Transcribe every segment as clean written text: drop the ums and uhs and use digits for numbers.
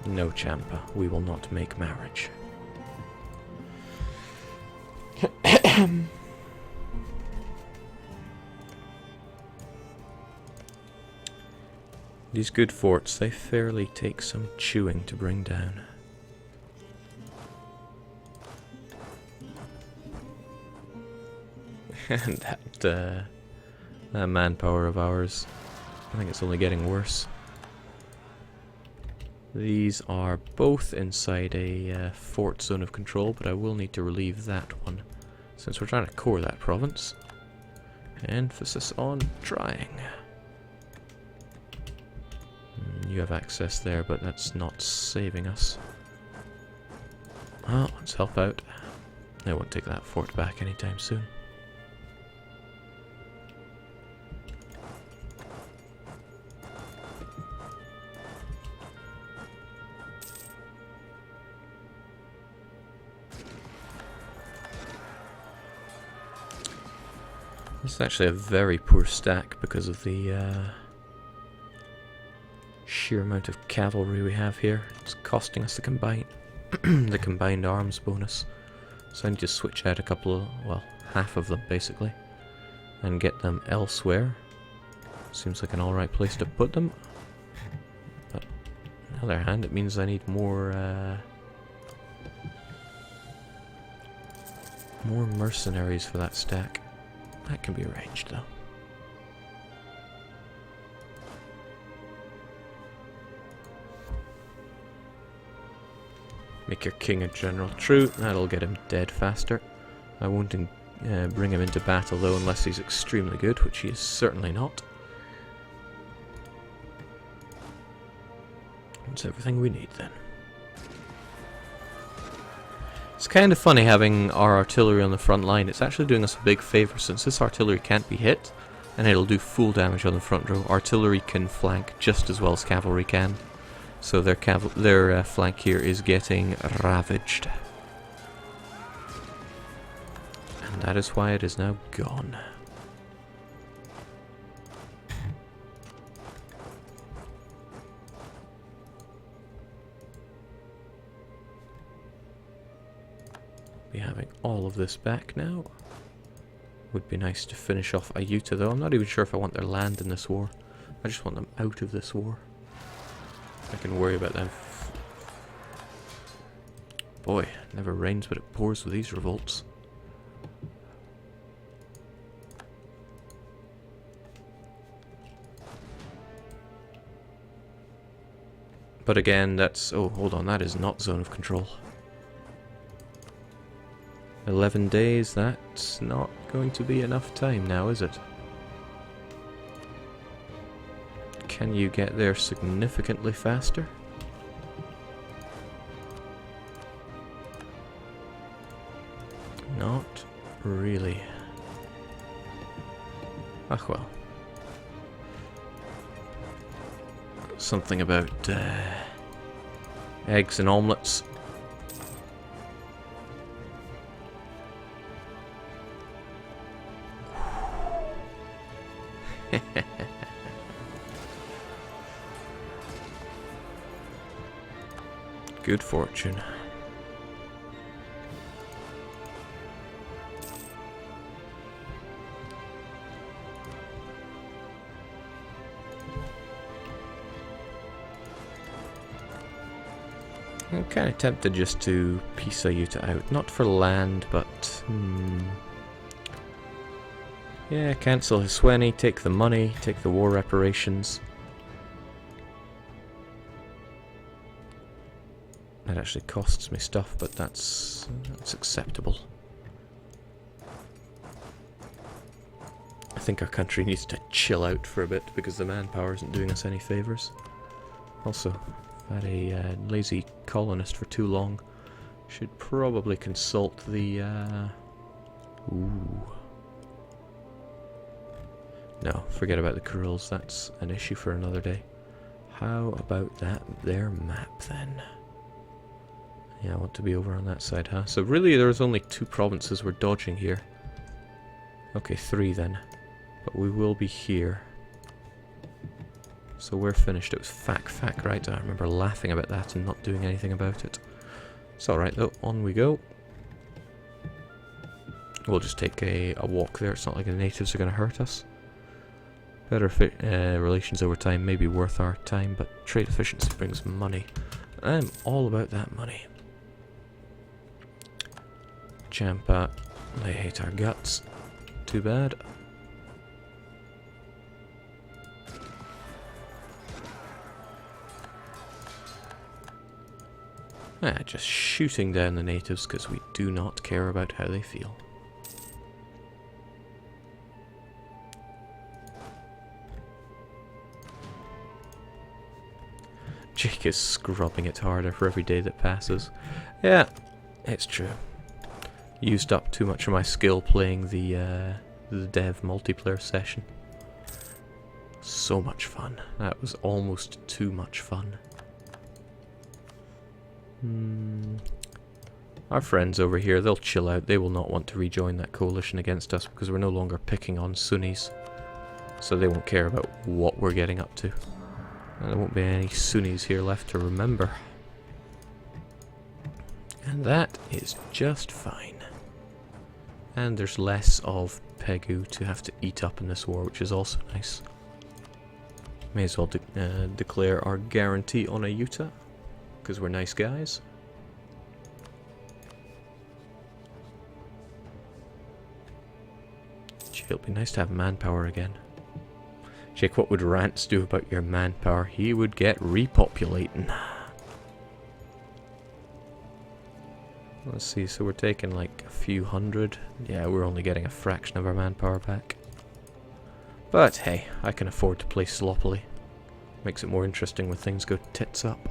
No, Champa, we will not make marriage. These good forts, they fairly take some chewing to bring down. And that manpower of ours, I think it's only getting worse. These are both inside a fort zone of control, but I will need to relieve that one, since we're trying to core that province. Emphasis on trying. You have access there, but that's not saving us. Well, let's help out. I won't take that fort back anytime soon. This is actually a very poor stack because of the sheer amount of cavalry we have here. It's costing us the combined arms bonus. So I need to switch out a couple of, well, half of them basically, and get them elsewhere. Seems like an alright place to put them. But on the other hand, it means I need more mercenaries for that stack. That can be arranged, though. Make your king a general. True, that'll get him dead faster. I won't bring him into battle, though, unless he's extremely good, which he is certainly not. That's everything we need, then. It's kind of funny having our artillery on the front line. It's actually doing us a big favour, since this artillery can't be hit, and it'll do full damage on the front row. Artillery can flank just as well as cavalry can, so their flank here is getting ravaged. And that is why it is now gone. Be having all of this back now. Would be nice to finish off Ayuta, though. I'm not even sure if I want their land in this war. I just want them out of this war. I can worry about them. Boy, it never rains but it pours with these revolts. But again, that's... oh, hold on, that is not zone of control. 11 days, that's not going to be enough time now, is it? Can you get there significantly faster? Not really. Ah, well. Something about eggs and omelets. Good fortune. I'm kind of tempted just to piece Ayuta out. Not for land, but... yeah, cancel Hisweni, take the money, take the war reparations. That actually costs me stuff, but that's acceptable. I think our country needs to chill out for a bit because the manpower isn't doing us any favours. Also, I've had a lazy colonist for too long. Should probably consult the... ooh. No, forget about the Kurils, that's an issue for another day. How about their map then? Yeah, I want to be over on that side, huh? So really there's only 2 provinces we're dodging here. Okay, 3 then. But we will be here. So we're finished. It was fac, right? I remember laughing about that and not doing anything about it. It's alright though, on we go. We'll just take a walk there. It's not like the natives are going to hurt us. Better relations over time may be worth our time, but trade efficiency brings money. I'm all about that money. Champa, they hate our guts. Too bad. Just shooting down the natives because we do not care about how they feel. Jake is scrubbing it harder for every day that passes. Yeah, it's true. Used up too much of my skill playing the dev multiplayer session. So much fun. That was almost too much fun. Our friends over here, they'll chill out. They will not want to rejoin that coalition against us because we're no longer picking on Sunnis. So they won't care about what we're getting up to. And there won't be any Sunnis here left to remember. And that is just fine. And there's less of Pegu to have to eat up in this war, which is also nice. May as well declare our guarantee on a Utah, because we're nice guys. Gee, it'll be nice to have manpower again. Jake, what would Rance do about your manpower? He would get repopulating. Let's see, so we're taking like a few hundred. Yeah, we're only getting a fraction of our manpower back. But hey, I can afford to play sloppily. Makes it more interesting when things go tits up.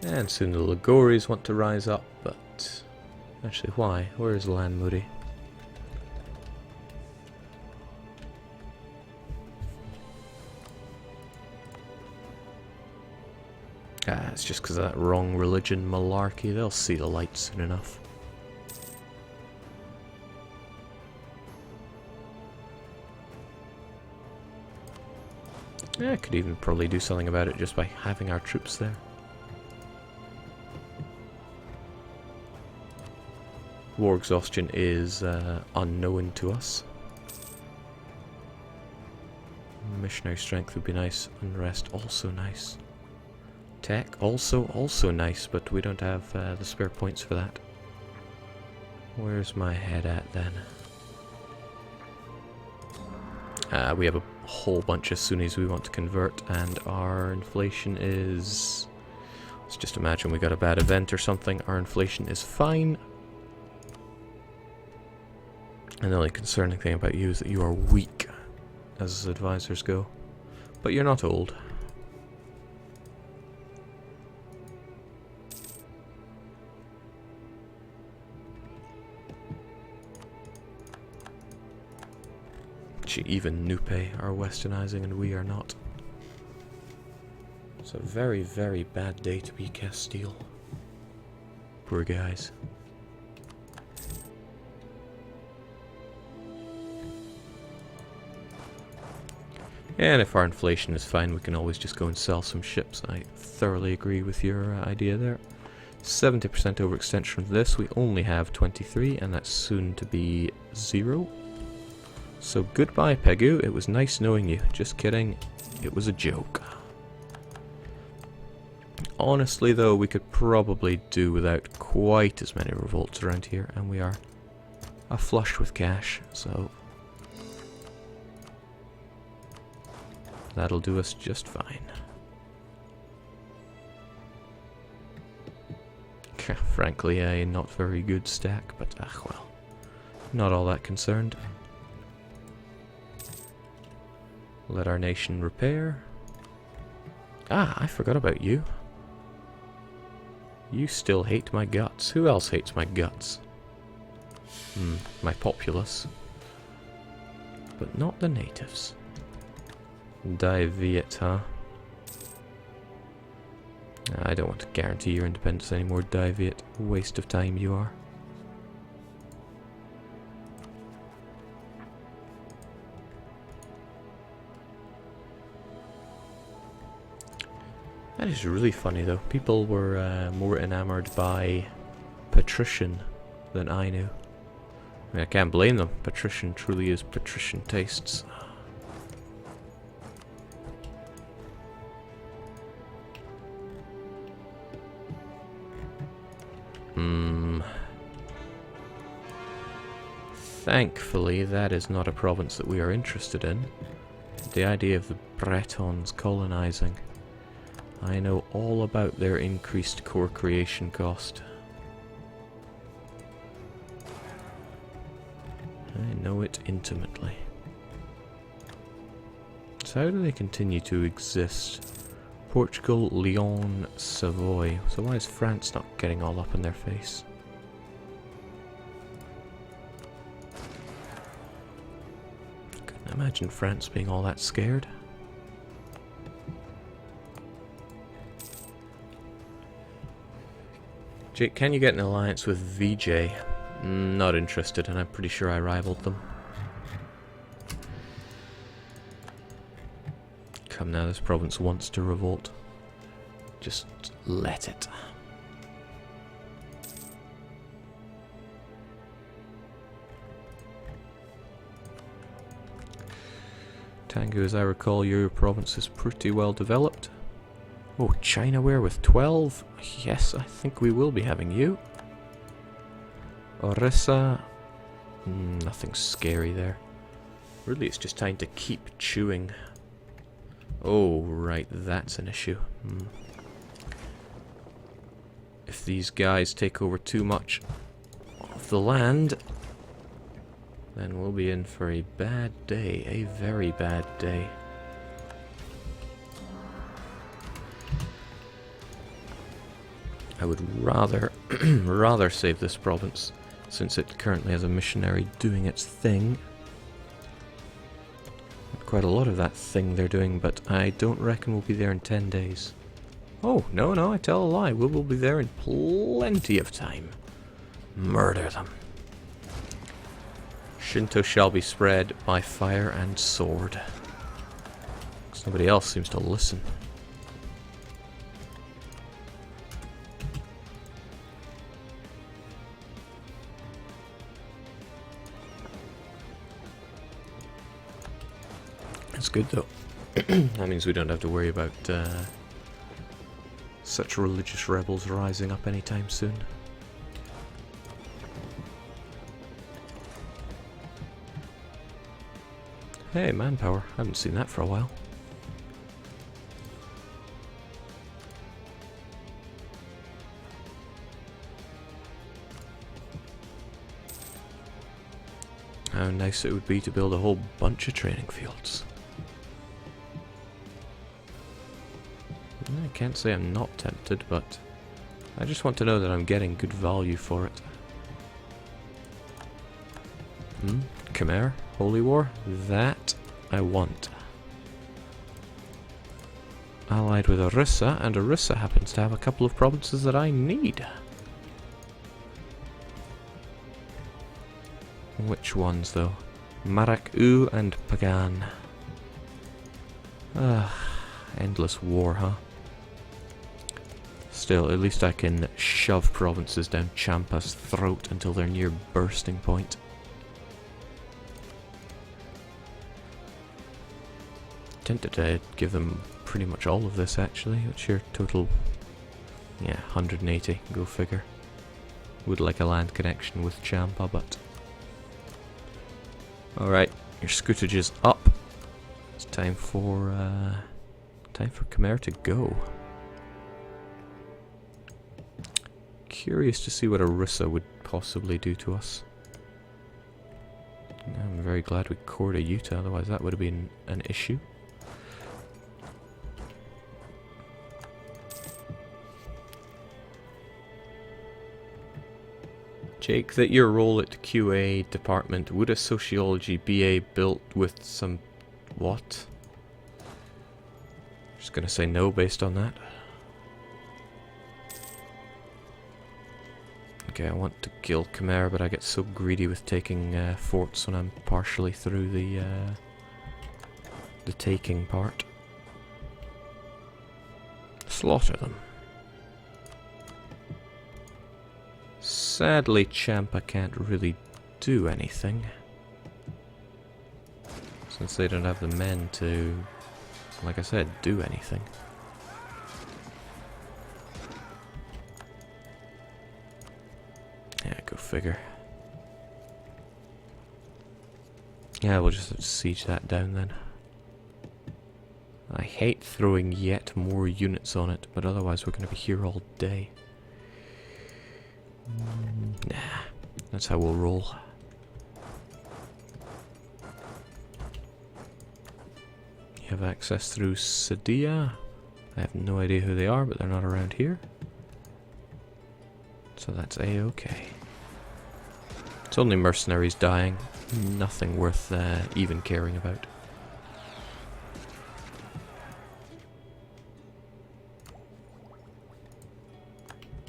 And soon the Ligoris want to rise up, but... Actually, why? Where is Lan Moody? It's just because of that wrong religion malarkey. They'll see the light soon enough. Yeah, I could even probably do something about it just by having our troops there. War exhaustion is unknown to us. Missionary strength would be nice. Unrest also nice. Tech also nice, but we don't have the spare points for that. Where's my head at then? We have a whole bunch of Sunnis we want to convert, and our inflation is... Let's just imagine we got a bad event or something. Our inflation is fine. And the only concerning thing about you is that you are weak, as advisors go. But you're not old. Even Nupe are westernizing and we are not. It's a very, very bad day to be Castile. Poor guys. And if our inflation is fine, we can always just go and sell some ships. I thoroughly agree with your idea there. 70% overextension of this. We only have 23, and that's soon to be 0. So goodbye, Pegu. It was nice knowing you. Just kidding. It was a joke. Honestly, though, we could probably do without quite as many revolts around here, and we are flush with cash, so that'll do us just fine. Frankly, a not very good stack, but well, not all that concerned. Let our nation repair. I forgot about you. You still hate my guts. Who else hates my guts? My populace. But not the natives. Die Viet, huh? I don't want to guarantee your independence anymore, Diviate. Waste of time you are. That is really funny though. People were more enamored by Patrician than Ainu. I mean, I can't blame them. Patrician truly is patrician tastes. Thankfully, that is not a province that we are interested in. The idea of the Bretons colonizing. I know all about their increased core creation cost. I know it intimately. So how do they continue to exist? Portugal, Lyon, Savoy. So why is France not getting all up in their face? Couldn't imagine France being all that scared. Jake, can you get an alliance with VJ? Not interested, and I'm pretty sure I rivaled them. Come now, this province wants to revolt. Just let it. Tangu, as I recall, your province is pretty well developed. Oh, Chinaware with 12? Yes, I think we will be having you. Orissa. Nothing scary there. Really, it's just time to keep chewing. Oh, right, that's an issue. If these guys take over too much of the land, then we'll be in for a bad day. A very bad day. I would rather save this province, since it currently has a missionary doing its thing. Quite a lot of that thing they're doing, but I don't reckon we'll be there in 10 days. Oh, no, I tell a lie. We will be there in plenty of time. Murder them. Shinto shall be spread by fire and sword. 'Cause nobody else seems to listen. That's good though. That means we don't have to worry about such religious rebels rising up anytime soon. Hey, manpower. I haven't seen that for a while. How nice it would be to build a whole bunch of training fields. I can't say I'm not tempted, but I just want to know that I'm getting good value for it. Khmer? Holy War? That I want. Allied with Orissa, and Orissa happens to have a couple of provinces that I need. Which ones, though? Marak-U and Pagan. Endless war, huh? Still, at least I can shove provinces down Champa's throat until they're near bursting point. Tempted to give them pretty much all of this, actually. What's your total? Yeah, 180. Go figure. Would like a land connection with Champa, but... Alright, your scootage is up. It's time for Khmer to go. Curious to see what Orissa would possibly do to us. I'm very glad we cored a Utah, otherwise that would have been an issue. Jake, that your role at QA department, would a sociology BA built with some... what? Just gonna say no based on that. Okay, I want to kill Khmer, but I get so greedy with taking forts when I'm partially through the taking part. Slaughter them. Sadly, Champa can't really do anything, since they don't have the men to, like I said, do anything. Yeah, go figure. Yeah, we'll just have to siege that down then. I hate throwing yet more units on it, but otherwise we're going to be here all day. Nah, that's how we'll roll. You have access through Sadia. I have no idea who they are, but they're not around here. So that's A-okay. It's only mercenaries dying. Nothing worth even caring about.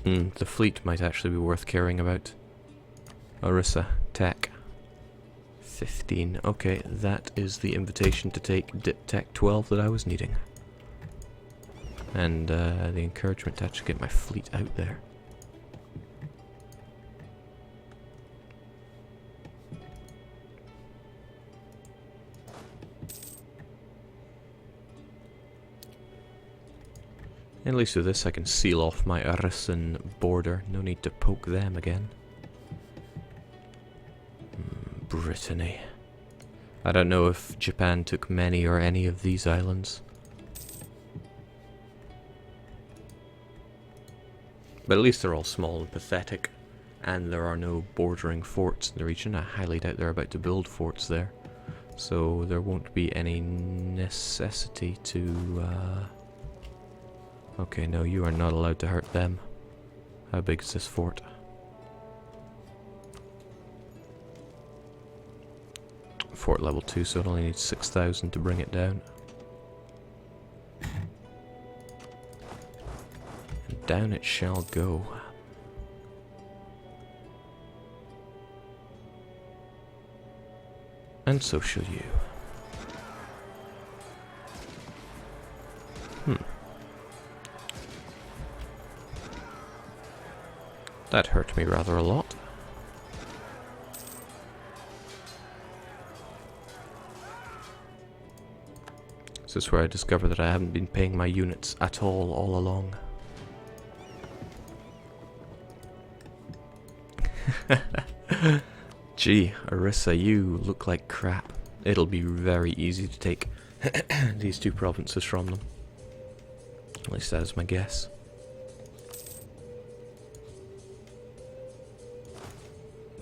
The fleet might actually be worth caring about. Orissa, tech. 15. Okay, that is the invitation to take Dip Tech 12 that I was needing. And the encouragement to actually get my fleet out there. At least with this I can seal off my Orissan border. No need to poke them again. Brittany. I don't know if Japan took many or any of these islands. But at least they're all small and pathetic. And there are no bordering forts in the region. I highly doubt they're about to build forts there. So there won't be any necessity to... Okay, no, you are not allowed to hurt them. How big is this fort? Fort level 2, so it only needs 6,000 to bring it down. And down it shall go. And so shall you. That hurt me rather a lot. This is where I discover that I haven't been paying my units at all along. Gee, Orissa, you look like crap. It'll be very easy to take these two provinces from them. At least that is my guess.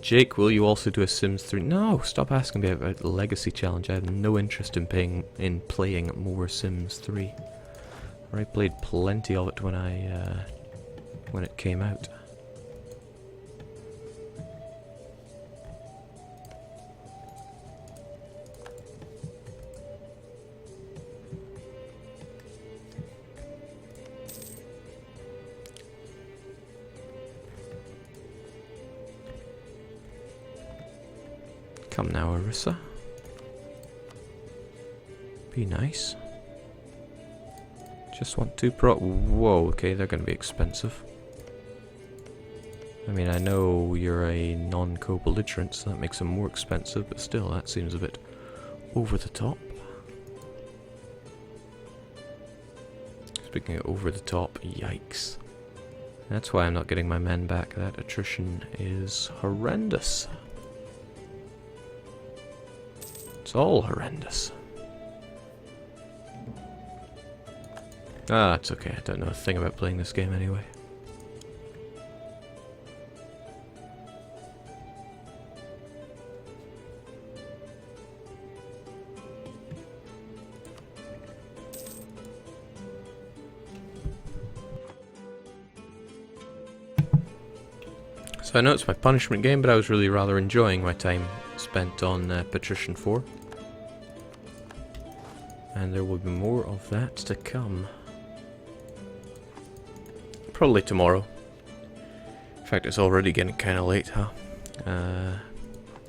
Jake, will you also do a Sims 3? No, stop asking me about the Legacy Challenge. I have no interest in playing more Sims 3. I played plenty of it when it came out. Come now, Orissa. Be nice. Just want to Whoa, okay, they're gonna be expensive. I mean, I know you're a non-co-belligerent, so that makes them more expensive, but still, that seems a bit over the top. Speaking of over the top, yikes. That's why I'm not getting my men back. That attrition is horrendous. It's all horrendous. Ah, it's okay. I don't know a thing about playing this game anyway. So I know it's my punishment game, but I was really rather enjoying my time spent on Patrician 4. And there will be more of that to come. Probably tomorrow. If fact, it's already getting kind of late, huh?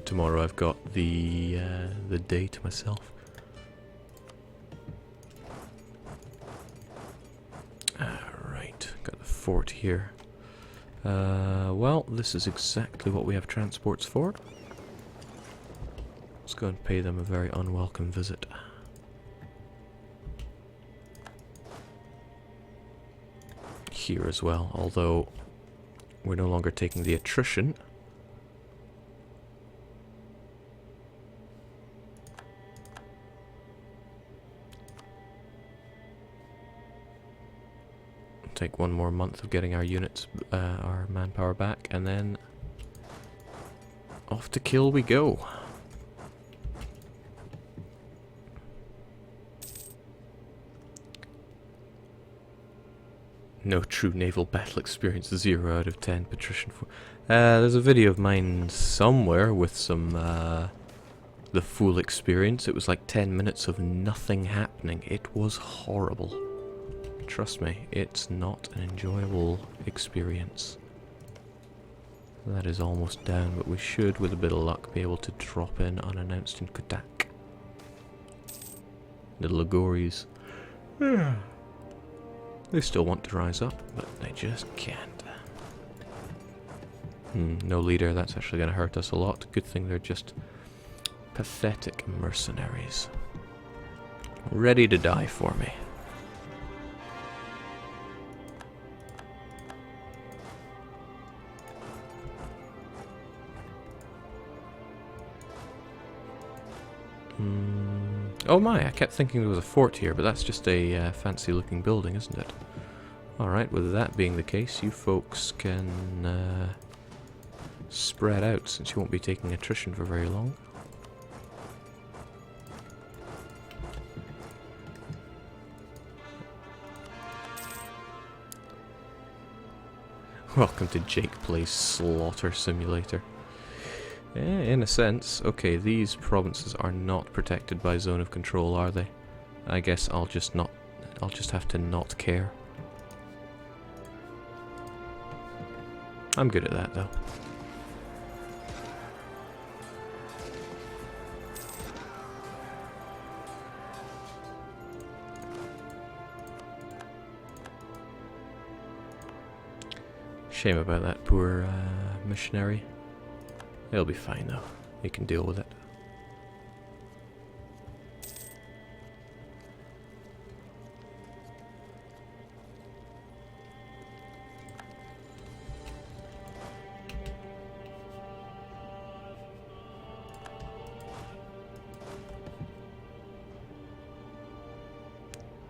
Tomorrow I've got the day to myself. Right, got the fort here. Well, this is exactly what we have transports for. Let's go and pay them a very unwelcome visit. Here as well, although we're no longer taking the attrition. Take one more month of getting our units, our manpower back, and then off to kill we go. No true naval battle experience, 0 out of 10, patrician. There's a video of mine somewhere with some, the full experience. It was like 10 minutes of nothing happening. It was horrible. Trust me, it's not an enjoyable experience. That is almost down, but we should, with a bit of luck, be able to drop in unannounced in Kodak. The Ligoris. They still want to rise up, but they just can't. No leader, that's actually going to hurt us a lot. Good thing they're just pathetic mercenaries. Ready to die for me. Oh my, I kept thinking there was a fort here, but that's just a fancy looking building, isn't it? Alright, with that being the case, you folks can spread out, since you won't be taking attrition for very long. Welcome to Jake Plays Slaughter Simulator. In a sense. Okay, these provinces are not protected by zone of control, are they? I guess I'll just have to not care. I'm good at that, though. Shame about that poor missionary. He'll be fine though. He can deal with it.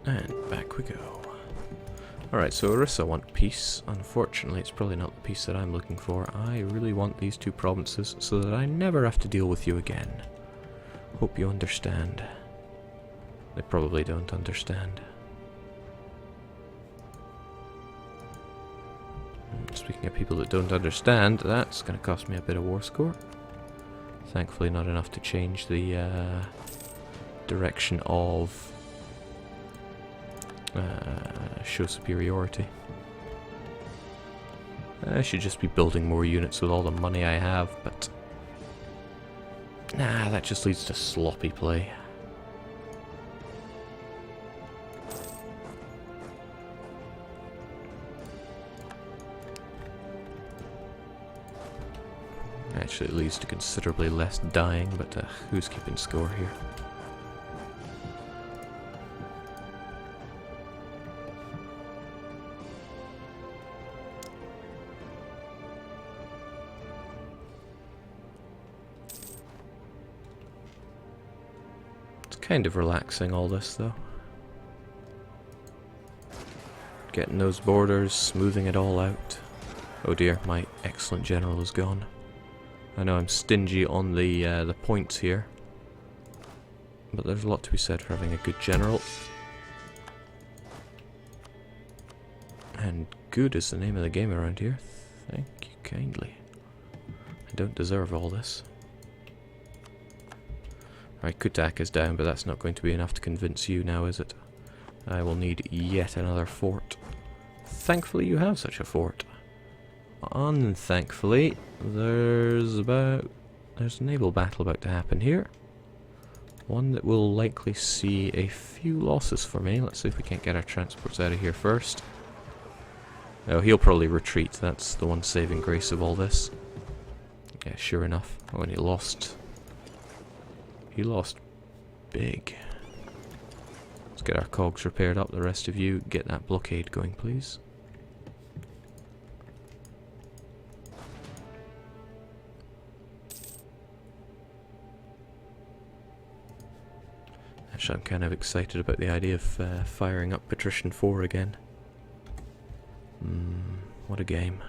And back we go. Alright, so Orissa want peace. Unfortunately, it's probably not the peace that I'm looking for. I really want these two provinces so that I never have to deal with you again. Hope you understand. They probably don't understand. Speaking of people that don't understand, that's going to cost me a bit of war score. Thankfully not enough to change the direction of show superiority. I should just be building more units with all the money I have, but nah, that just leads to sloppy play. Actually, it leads to considerably less dying, but who's keeping score here? Kind of relaxing, all this, though. Getting those borders, smoothing it all out. Oh dear, my excellent general is gone. I know I'm stingy on the points here, but there's a lot to be said for having a good general. And good is the name of the game around here. Thank you kindly. I don't deserve all this. Right, Kutak is down, but that's not going to be enough to convince you now, is it? I will need yet another fort. Thankfully you have such a fort. on, thankfully. There's a naval battle about to happen here. One that will likely see a few losses for me. Let's see if we can't get our transports out of here first. Oh, he'll probably retreat. That's the one saving grace of all this. Yeah, sure enough. Oh, and he lost. He lost big. Let's get our cogs repaired up. The rest of you, get that blockade going, please. Actually, I'm kind of excited about the idea of firing up Attrition 4 again. What a game.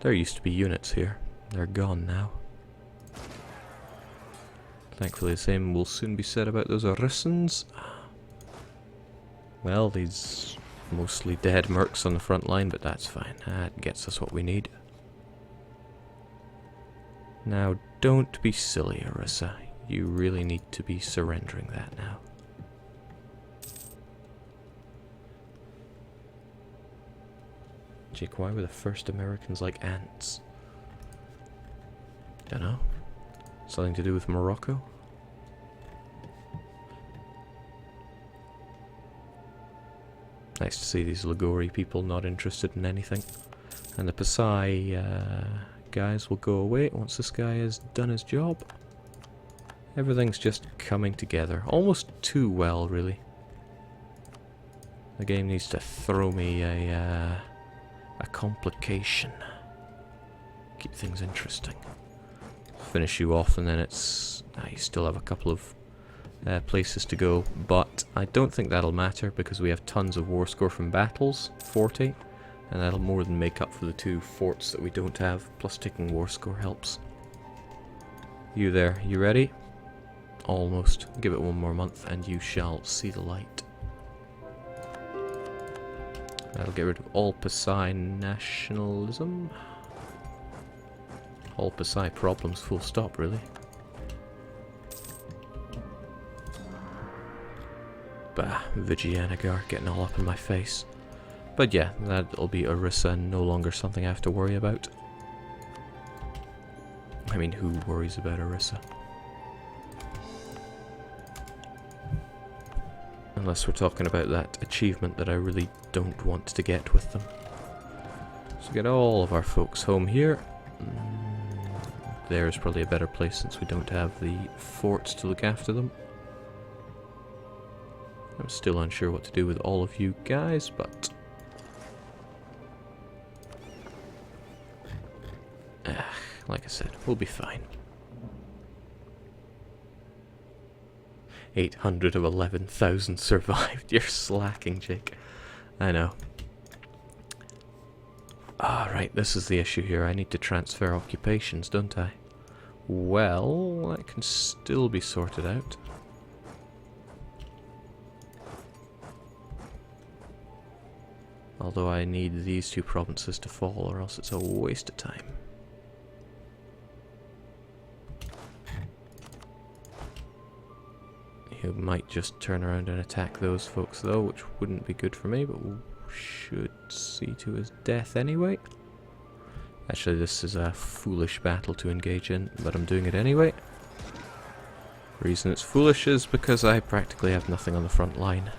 There used to be units here. They're gone now. Thankfully the same will soon be said about those Arissans. Well, these mostly dead mercs on the front line, but that's fine. That gets us what we need. Now, don't be silly, Arissa. You really need to be surrendering that now. Jake, why were the first Americans like ants? Dunno. Something to do with Morocco? Nice to see these Ligori people not interested in anything. And the Pasai guys will go away once this guy has done his job. Everything's just coming together. Almost too well, really. The game needs to throw me a complication. Keep things interesting. Finish you off and then it's... you still have a couple of places to go, but I don't think that'll matter because we have tons of war score from battles, 40, and that'll more than make up for the 2 forts that we don't have, plus taking war score helps. You there, you ready? Almost. Give it 1 more month and you shall see the light. That'll get rid of all Pasai nationalism. All Pasai problems, full stop, really. Bah, Vijayanagar getting all up in my face. But yeah, that'll be Orissa and no longer something I have to worry about. I mean, who worries about Orissa? Unless we're talking about that achievement that I really don't want to get with them. So get all of our folks home here. There's probably a better place since we don't have the forts to look after them. I'm still unsure what to do with all of you guys, but... like I said, we'll be fine. 800 of 11,000 survived. You're slacking, Jake. I know. Ah, right, this is the issue here. I need to transfer occupations, don't I? Well, that can still be sorted out. Although I need these 2 provinces to fall, or else it's a waste of time. You might just turn around and attack those folks though, which wouldn't be good for me, but we should see to his death anyway. Actually, this is a foolish battle to engage in, but I'm doing it anyway. The reason it's foolish is because I practically have nothing on the front line.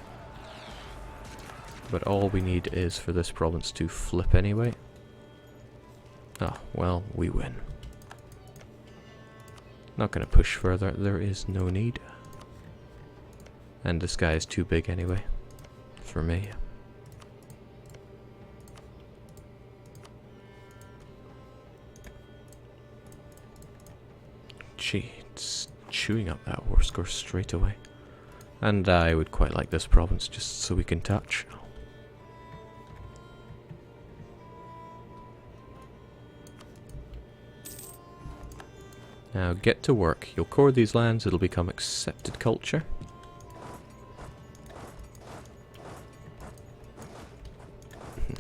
But all we need is for this province to flip anyway. Oh, well, we win. Not going to push further, there is no need. And this guy is too big anyway, for me. Gee, it's chewing up that war score straight away. And I would quite like this province just so we can touch. Now get to work. You'll core these lands, it'll become accepted culture.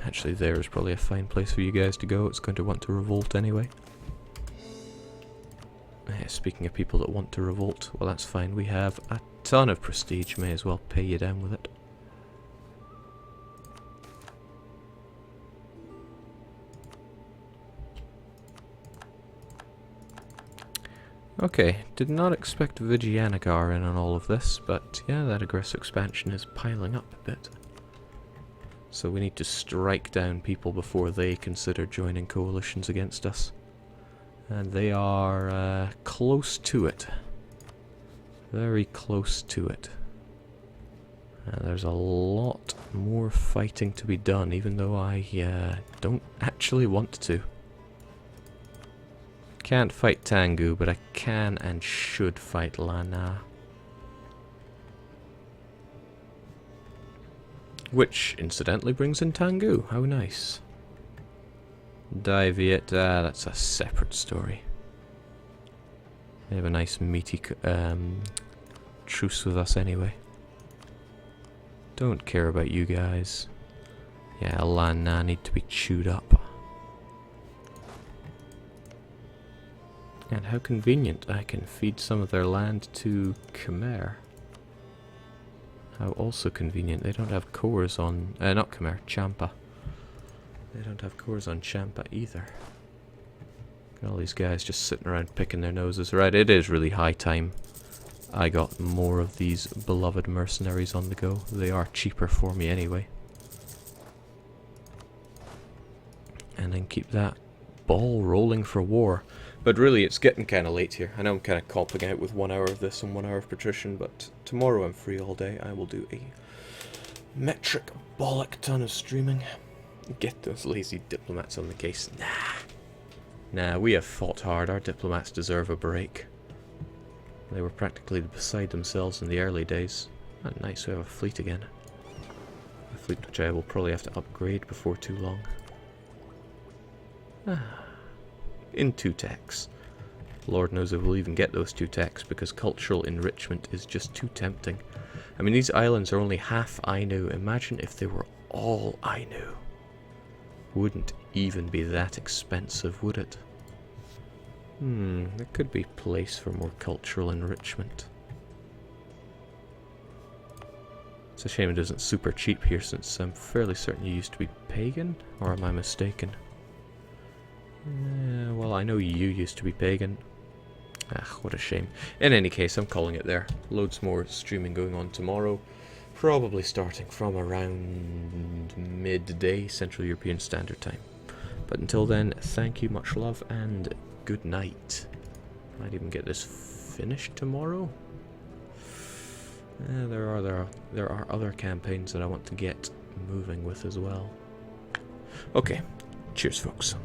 Actually, there is probably a fine place for you guys to go. It's going to want to revolt anyway. Speaking of people that want to revolt, well, that's fine. We have a ton of prestige. May as well pay you down with it. Okay, did not expect Vijayanagara in on all of this, but yeah, that aggressive expansion is piling up a bit. So we need to strike down people before they consider joining coalitions against us. And they are close to it. Very close to it. There's a lot more fighting to be done, even though I don't actually want to. Can't fight Tengu, but I can and should fight Lana. Which, incidentally, brings in Tengu. How nice. Dai Viet, that's a separate story. They have a nice meaty truce with us anyway. Don't care about you guys. Yeah, Lana need to be chewed up. And how convenient, I can feed some of their land to Khmer. How also convenient, they don't have cores on... not Khmer, Champa. They don't have cores on Champa either. Got all these guys just sitting around picking their noses. Right, it is really high time I got more of these beloved mercenaries on the go. They are cheaper for me anyway. And then keep that ball rolling for war. But really, it's getting kind of late here. I know I'm kind of copping out with 1 hour of this and 1 hour of Attrition, but tomorrow I'm free all day. I will do a metric bollock ton of streaming. Get those lazy diplomats on the case. Nah, we have fought hard. Our diplomats deserve a break. They were practically beside themselves in the early days. Oh, nice, we have a fleet again. A fleet which I will probably have to upgrade before too long. In 2 techs. Lord knows if we'll even get those 2 techs, because cultural enrichment is just too tempting. I mean, these islands are only half Ainu. Imagine if they were all Ainu. Wouldn't even be that expensive, would it? There could be place for more cultural enrichment. It's a shame it isn't super cheap here, since I'm fairly certain you used to be pagan, or am I mistaken? Well, I know you used to be pagan. What a shame. In any case, I'm calling it there. Loads more streaming going on tomorrow. Probably starting from around midday Central European Standard Time. But until then, thank you, much love, and good night. Might even get this finished tomorrow. There are other campaigns that I want to get moving with as well. Okay, cheers folks.